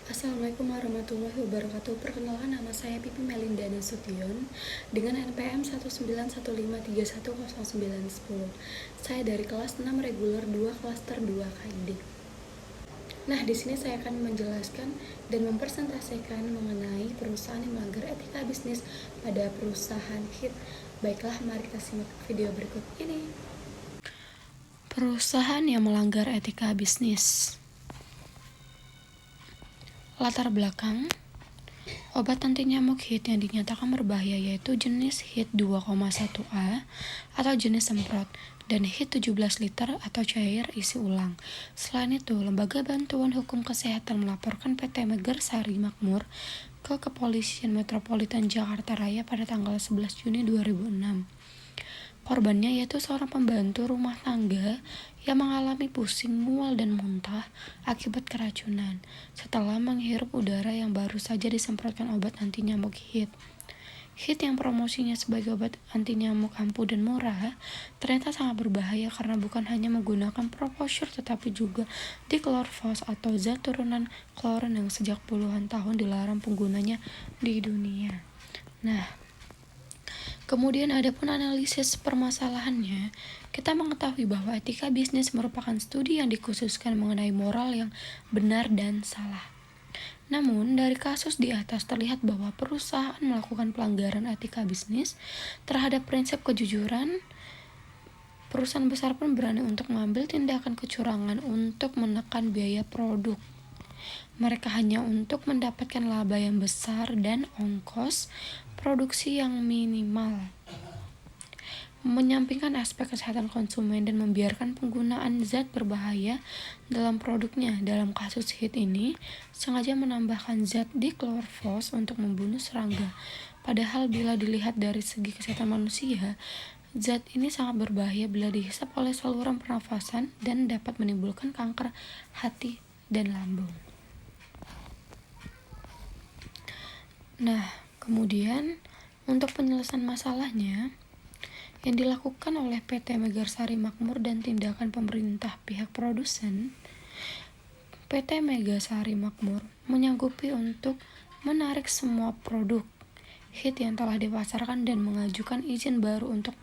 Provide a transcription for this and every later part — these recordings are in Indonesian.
Assalamualaikum warahmatullahi wabarakatuh. Perkenalkan, nama saya Pipi Melinda Nasution dengan NPM 19153109010. Saya dari kelas 6 reguler 2 klaster 2 KID. Nah, di sini saya akan menjelaskan dan mempresentasikan mengenai perusahaan yang melanggar etika bisnis pada perusahaan HIT. Baiklah, mari kita simak video berikut ini. Perusahaan yang melanggar etika bisnis. Latar belakang, obat anti nyamuk HIT yang dinyatakan berbahaya yaitu jenis HIT 2,1A atau jenis semprot dan HIT 17 liter atau cair isi ulang. Selain itu, Lembaga Bantuan Hukum Kesehatan melaporkan PT Megarsari Makmur ke Kepolisian Metropolitan Jakarta Raya pada tanggal 11 Juni 2006. Korbannya yaitu seorang pembantu rumah tangga yang mengalami pusing, mual, dan muntah akibat keracunan setelah menghirup udara yang baru saja disemprotkan obat anti nyamuk HIT. HIT yang promosinya sebagai obat anti nyamuk ampuh dan murah ternyata sangat berbahaya karena bukan hanya menggunakan proposur tetapi juga diklorvos atau zat turunan klorin yang sejak puluhan tahun dilarang penggunanya di dunia. Kemudian adapun analisis permasalahannya, kita mengetahui bahwa etika bisnis merupakan studi yang dikhususkan mengenai moral yang benar dan salah. Namun, dari kasus di atas terlihat bahwa perusahaan melakukan pelanggaran etika bisnis terhadap prinsip kejujuran. Perusahaan besar pun berani untuk mengambil tindakan kecurangan untuk menekan biaya produk. Mereka hanya untuk mendapatkan laba yang besar dan ongkos produksi yang minimal. Menyampingkan aspek kesehatan konsumen dan membiarkan penggunaan zat berbahaya dalam produknya. Dalam kasus HIT ini, sengaja menambahkan zat diklorvos untuk membunuh serangga. Padahal bila dilihat dari segi kesehatan manusia, zat ini sangat berbahaya bila dihisap oleh saluran pernafasan dan dapat menimbulkan kanker hati dan lambung. Nah, kemudian untuk penyelesaian masalahnya yang dilakukan oleh PT Megarsari Makmur dan tindakan pemerintah pihak produsen, PT Megarsari Makmur menyanggupi untuk menarik semua produk HIT yang telah dipasarkan dan mengajukan izin baru untuk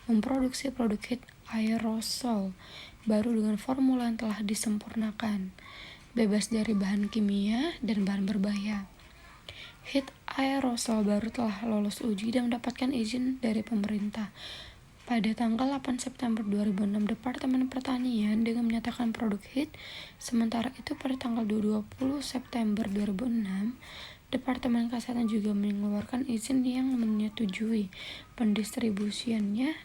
memproduksi produk HIT aerosol baru dengan formula yang telah disempurnakan, bebas dari bahan kimia dan bahan berbahaya. HIT aerosol baru telah lolos uji dan mendapatkan izin dari pemerintah. Pada tanggal 8 September 2006, Departemen Pertanian dengan menyatakan produk HIT. Sementara itu pada tanggal 20 September 2006, Departemen Kesehatan juga mengeluarkan izin yang menyetujui pendistribusiannya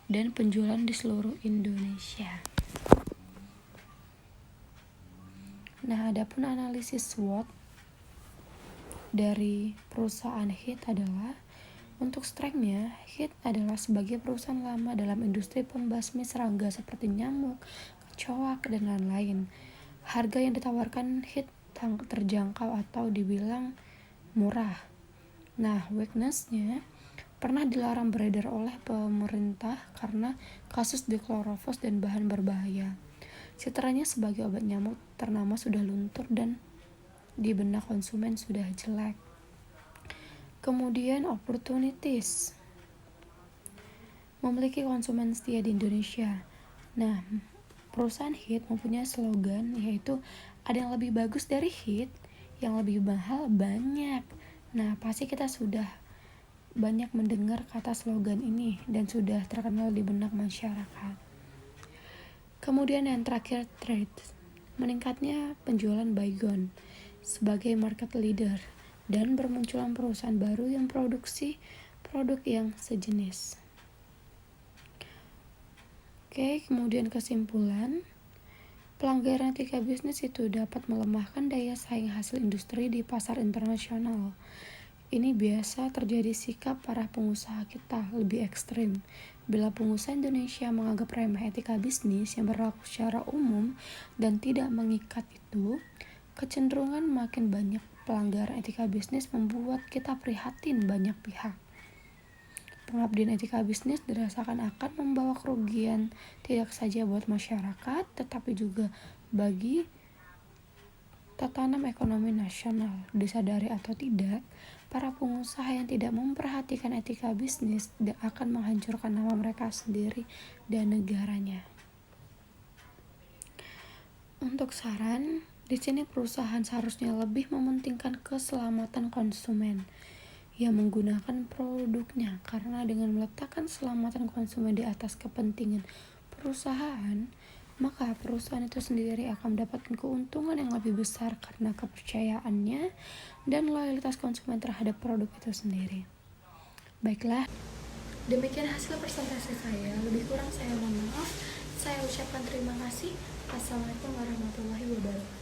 dan penjualan di seluruh Indonesia. Nah, adapun analisis SWOT dari perusahaan HIT adalah, untuk strength-nya, HIT adalah sebagai perusahaan lama dalam industri pembasmi serangga seperti nyamuk, kecoak, dan lain-lain. Harga yang ditawarkan HIT terjangkau atau dibilang murah. Nah, weakness-nya pernah dilarang beredar oleh pemerintah karena kasus diklorvos dan bahan berbahaya. Citranya sebagai obat nyamuk ternama sudah luntur dan di benak konsumen sudah jelek. Kemudian opportunities, memiliki konsumen setia di Indonesia. Nah, perusahaan HIT mempunyai slogan yaitu ada yang lebih bagus dari HIT, yang lebih mahal banyak. Nah, pasti kita sudah banyak mendengar kata slogan ini dan sudah terkenal di benak masyarakat. Kemudian yang terakhir, trade, meningkatnya penjualan Baygon sebagai market leader dan bermunculan perusahaan baru yang produksi produk yang sejenis. Oke, kemudian kesimpulan, pelanggaran etika bisnis itu dapat melemahkan daya saing hasil industri di pasar internasional. Ini biasa terjadi sikap para pengusaha kita lebih ekstrim. Bila pengusaha Indonesia menganggap remeh etika bisnis yang berlaku secara umum dan tidak mengikat itu, kecenderungan makin banyak pelanggaran etika bisnis membuat kita prihatin banyak pihak. Pengabdian etika bisnis dirasakan akan membawa kerugian tidak saja buat masyarakat, tetapi juga bagi tatanan ekonomi nasional. Disadari atau tidak, para pengusaha yang tidak memperhatikan etika bisnis akan menghancurkan nama mereka sendiri dan negaranya. Untuk saran, di sini perusahaan seharusnya lebih mementingkan keselamatan konsumen yang menggunakan produknya, karena dengan meletakkan keselamatan konsumen di atas kepentingan perusahaan, maka perusahaan itu sendiri akan mendapatkan keuntungan yang lebih besar karena kepercayaannya dan loyalitas konsumen terhadap produk itu sendiri. Baiklah, demikian hasil presentasi saya. Lebih kurang saya mohon maaf. Saya ucapkan terima kasih. Assalamualaikum warahmatullahi wabarakatuh.